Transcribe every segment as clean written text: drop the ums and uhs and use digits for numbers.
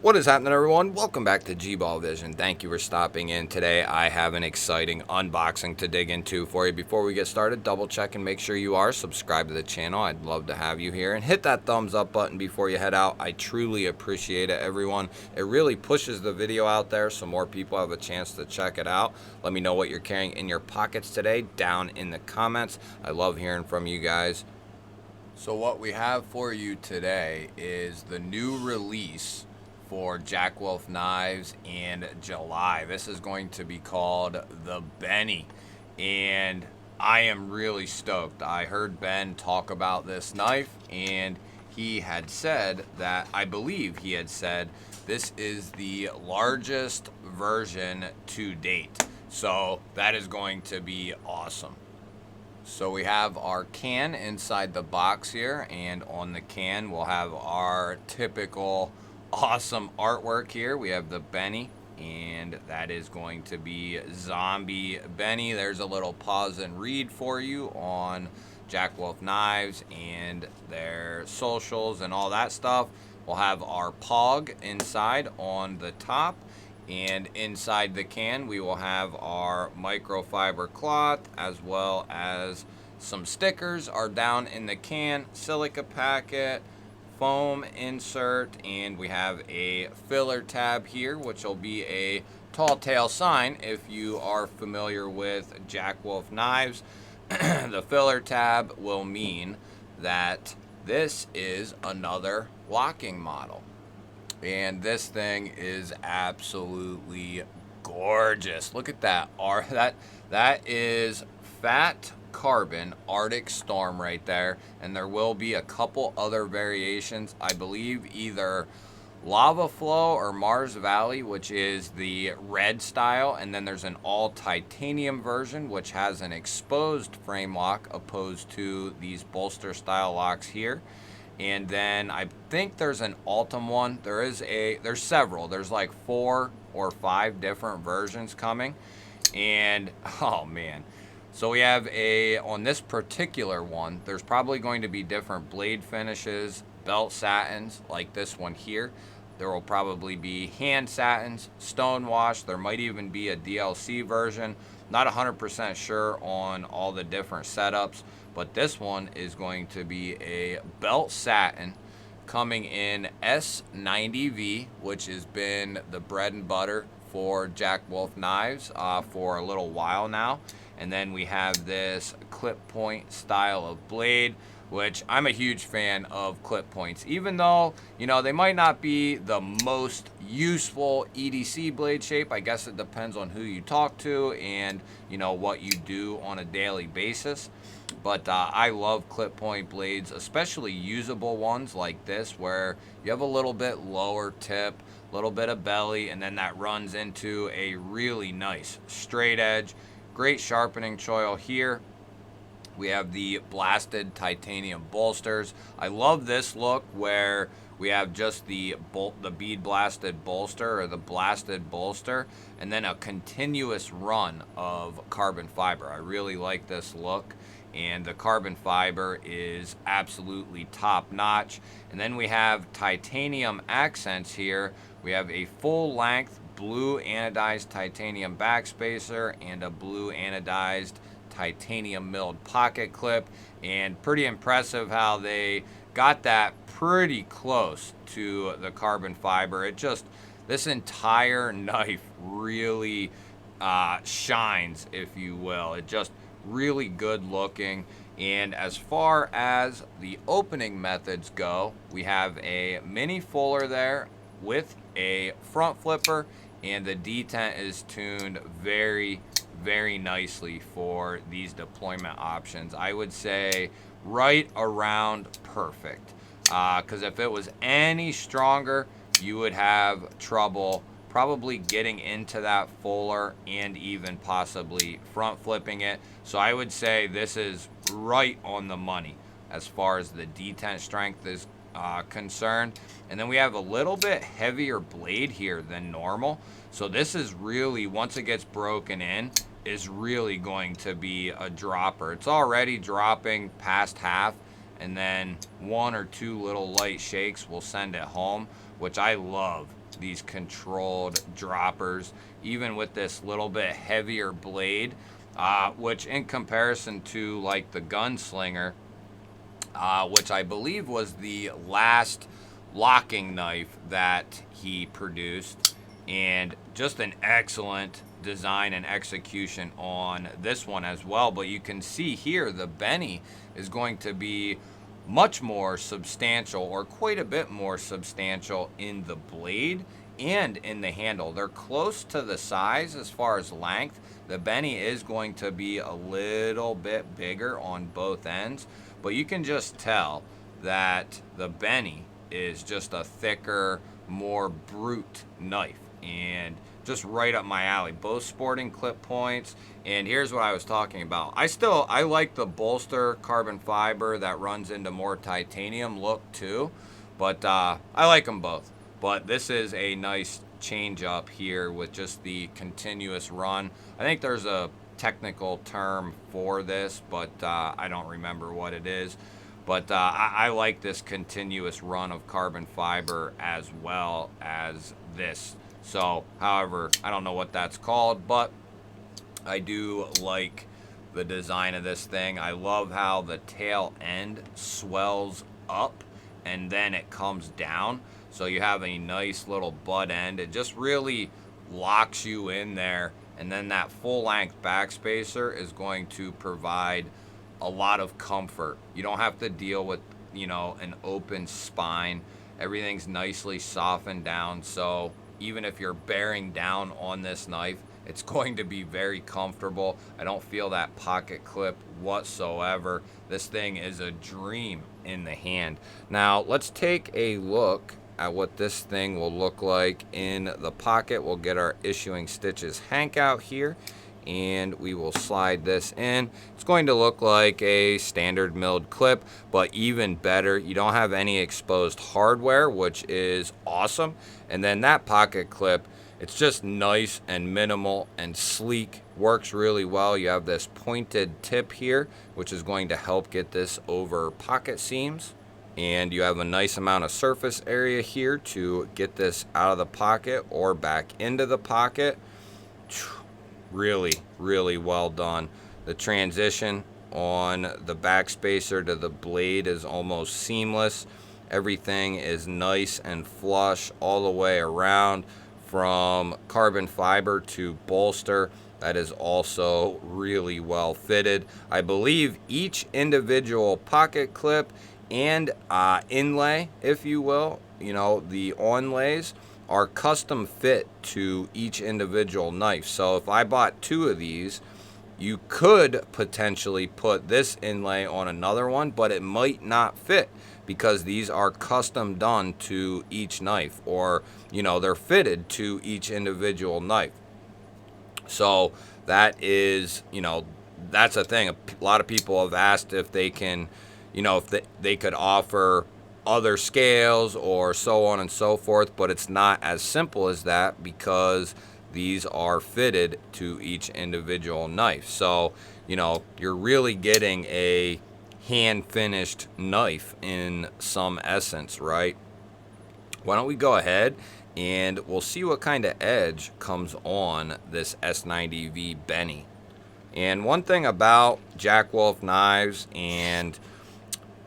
What is happening, everyone? Welcome back to G-Ball Vision. Thank you for stopping in today. I have an exciting unboxing to dig into for you. Before we get started, double check and make sure you are subscribed to the channel. I'd love to have you here. And hit that thumbs up button before you head out. I truly appreciate it, everyone. It really pushes the video out there so more people have a chance to check it out. Let me know what you're carrying in your pockets today down in the comments. I love hearing from you guys. So what we have for you today is the new release for Tekto Knives in July. This is going to be called the Benny, and I am really stoked. I heard Ben talk about this knife, and he had said that, I believe he had said, this is the largest version to date. So that is going to be awesome. So we have our can inside the box here, and on the can we'll have our typical awesome artwork here. We have the Benny, and that is going to be Zombie Benny. There's a little pause and read for you on Tekto Knives and their socials and all that stuff. We'll have our POG inside on the top, and inside the can we will have our microfiber cloth as well as some stickers are down in the can, silica packet, foam insert, and we have a filler tab here, which will be a tall tale sign if you are familiar with Tekto Knives. The filler tab will mean that this is another locking model, and this thing is absolutely gorgeous. Look at that. That is fat carbon Arctic Storm right there, and there will be a couple other variations. I believe either Lava Flow or Mars Valley, which is the red style, and then there's an all titanium version which has an exposed frame lock opposed to these bolster style locks here. And then I think there's an Ultim one. There's several. There's like 4 or 5 different versions coming, and oh man. So we have on this particular one, there's probably going to be different blade finishes, belt satins like this one here. There will probably be hand satins, stone wash. There might even be a DLC version. Not 100% sure on all the different setups, but this one is going to be a belt satin coming in S90V, which has been the bread and butter for Tekto Knives for a little while now. And then we have this clip point style of blade, which I'm a huge fan of clip points. Even though, you know, they might not be the most useful EDC blade shape. I guess it depends on who you talk to and, you know, what you do on a daily basis. But I love clip point blades, especially usable ones like this, where you have a little bit lower tip, a little bit of belly, and then that runs into a really nice straight edge. Great sharpening choil here. We have the blasted titanium bolsters. I love this look where we have just the bead blasted bolster or the blasted bolster, and then a continuous run of carbon fiber. I really like this look, and the carbon fiber is absolutely top notch. And then we have titanium accents here. We have a full length blue anodized titanium backspacer and a blue anodized titanium milled pocket clip, and pretty impressive how they got that pretty close to the carbon fiber. This entire knife really shines, if you will. It just really good looking. And as far as the opening methods go, we have a mini fuller there with a front flipper, and the detent is tuned very, very nicely for these deployment options. I would say right around perfect, because if it was any stronger, you would have trouble probably getting into that fuller and even possibly front flipping it. So I would say this is right on the money as far as the detent strength is concerned. And then we have a little bit heavier blade here than normal. So this is really, once it gets broken in, is really going to be a dropper. It's already dropping past half, and then 1 or 2 little light shakes will send it home, which I love these controlled droppers, even with this little bit heavier blade, which in comparison to like the Gunslinger, which I believe was the last locking knife that he produced, and just an excellent design and execution on this one as well. But you can see here the Benny is going to be much more substantial, or quite a bit more substantial, in the blade and in the handle. They're close to the size as far as length. The Benny is going to be a little bit bigger on both ends, but you can just tell that the Benny is just a thicker, more brute knife, and just right up my alley. Both sporting clip points, and here's what I was talking about. I like the bolster carbon fiber that runs into more titanium look too, but I like them both. But this is a nice change up here with just the continuous run. I think there's a technical term for this, but I don't remember what it is. But I like this continuous run of carbon fiber as well as this. So, however, I don't know what that's called, but I do like the design of this thing. I love how the tail end swells up and then it comes down. So you have a nice little butt end. It just really locks you in there. And then that full length backspacer is going to provide a lot of comfort. You don't have to deal with, an open spine. Everything's nicely softened down. So even if you're bearing down on this knife, it's going to be very comfortable. I don't feel that pocket clip whatsoever. This thing is a dream in the hand. Now let's take a look at what this thing will look like in the pocket. We'll get our issuing stitches hank out here, and we will slide this in. It's going to look like a standard milled clip, but even better, you don't have any exposed hardware, which is awesome. And then that pocket clip, it's just nice and minimal and sleek, works really well. You have this pointed tip here, which is going to help get this over pocket seams. And you have a nice amount of surface area here to get this out of the pocket or back into the pocket. Really, really well done. The transition on the backspacer to the blade is almost seamless. Everything is nice and flush all the way around, from carbon fiber to bolster. That is also really well fitted. I believe each individual pocket clip and inlay, if you will, the onlays are custom fit to each individual knife. So if I bought two of these, you could potentially put this inlay on another one, but it might not fit because these are custom done to each knife, or they're fitted to each individual knife. So that is, that's a thing. A lot of people have asked if they can, if they could offer other scales or so on and so forth, but it's not as simple as that because these are fitted to each individual knife. So, you're really getting a hand finished knife in some essence, right? Why don't we go ahead and we'll see what kind of edge comes on this S90V Benny. And one thing about Jack Wolf knives and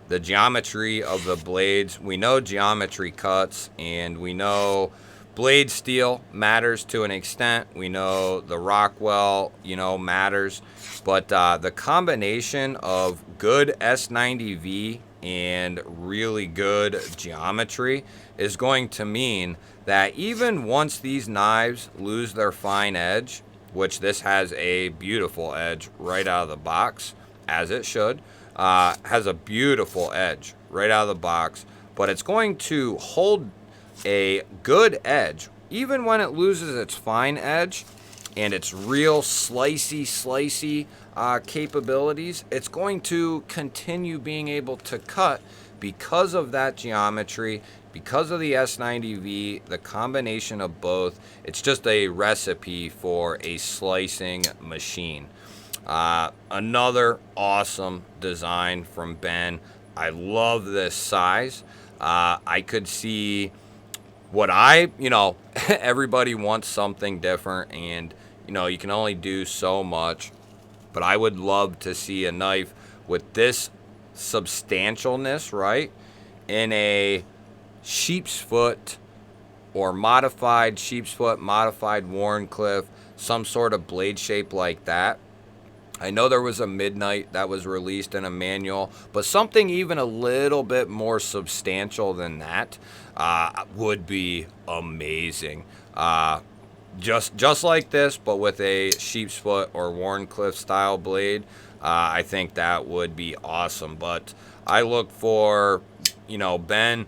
the geometry of the blades, we know geometry cuts, and we know blade steel matters to an extent. We know the Rockwell, matters. But the combination of good S90V and really good geometry is going to mean that even once these knives lose their fine edge, which this has a beautiful edge right out of the box, as it should, has a beautiful edge right out of the box, but it's going to hold a good edge even when it loses its fine edge and its real slicey capabilities. It's going to continue being able to cut because of that geometry, because of the S90V, the combination of both. It's just a recipe for a slicing machine. Another awesome design from Ben. I love this size. I could see what I, everybody wants something different, and, you can only do so much. But I would love to see a knife with this substantialness, right? In a sheep's foot or modified sheep's foot, modified Wharncliffe, some sort of blade shape like that. I know there was a Midnight that was released in a manual, but something even a little bit more substantial than that would be amazing. Just like this, but with a sheep's foot or Wharncliffe style blade, I think that would be awesome. But I look for, Ben.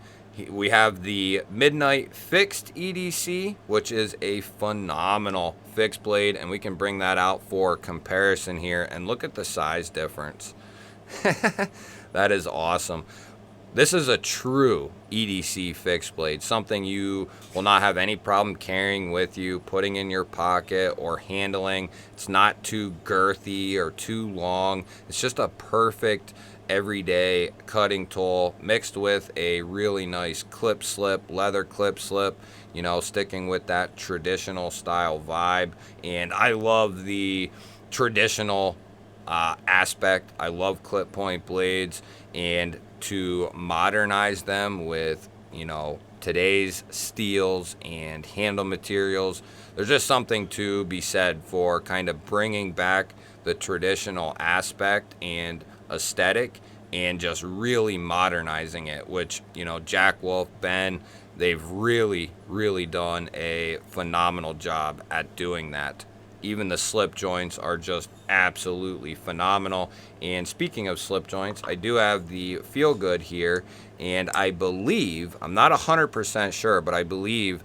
We have the Midnight Fixed EDC, which is a phenomenal fixed blade, and we can bring that out for comparison here. And look at the size difference. That is awesome. This is a true EDC fixed blade, something you will not have any problem carrying with you, putting in your pocket or handling. It's not too girthy or too long. It's just a perfect everyday cutting tool mixed with a really nice clip slip, leather clip slip, sticking with that traditional style vibe. And I love the traditional aspect. I love clip point blades, and to modernize them with, today's steels and handle materials, there's just something to be said for kind of bringing back the traditional aspect and aesthetic and just really modernizing it, which, Jack Wolf, Ben, they've really, really done a phenomenal job at doing that. Even the slip joints are just absolutely phenomenal. And speaking of slip joints, I do have the Feel Good here, and I believe, I'm not 100% sure, but I believe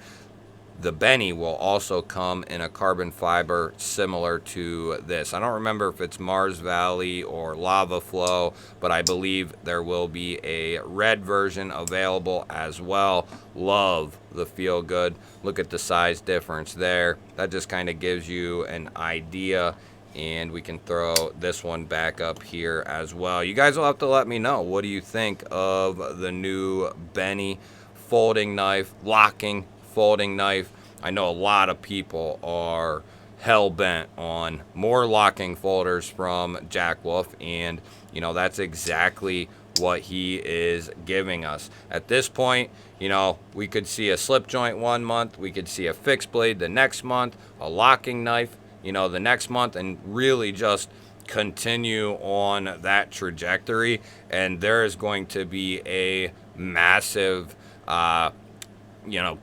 the Benny will also come in a carbon fiber similar to this. I don't remember if it's Mars Valley or Lava Flow, but I believe there will be a red version available as well. Love the Feel Good. Look at the size difference there. That just kind of gives you an idea. And we can throw this one back up here as well. You guys will have to let me know. What do you think of the new Benny folding knife, locking folding knife? I know a lot of people are hell-bent on more locking folders from Jack Wolf, and that's exactly what he is giving us. At this point, we could see a slip joint one month, we could see a fixed blade the next month, a locking knife, the next month, and really just continue on that trajectory. And there is going to be a massive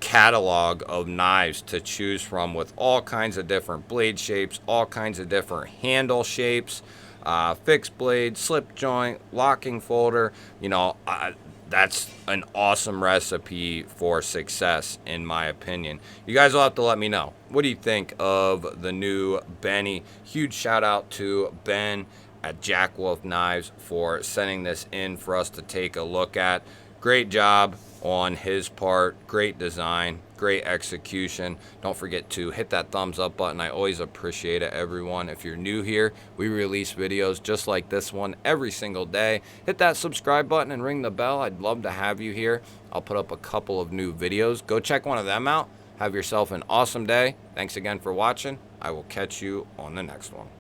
catalog of knives to choose from, with all kinds of different blade shapes, all kinds of different handle shapes, fixed blade, slip joint, locking folder. That's an awesome recipe for success, in my opinion. You guys will have to let me know. What do you think of the new Benny? Huge shout out to Ben at Jack Wolf Knives for sending this in for us to take a look at. Great job on his part. Great design, great execution. Don't forget to hit that thumbs up button. I always appreciate it, everyone. If you're new here, we release videos just like this one every single day. Hit that subscribe button and ring the bell. I'd love to have you here. I'll put up a couple of new videos. Go check one of them out. Have yourself an awesome day. Thanks again for watching. I will catch you on the next one.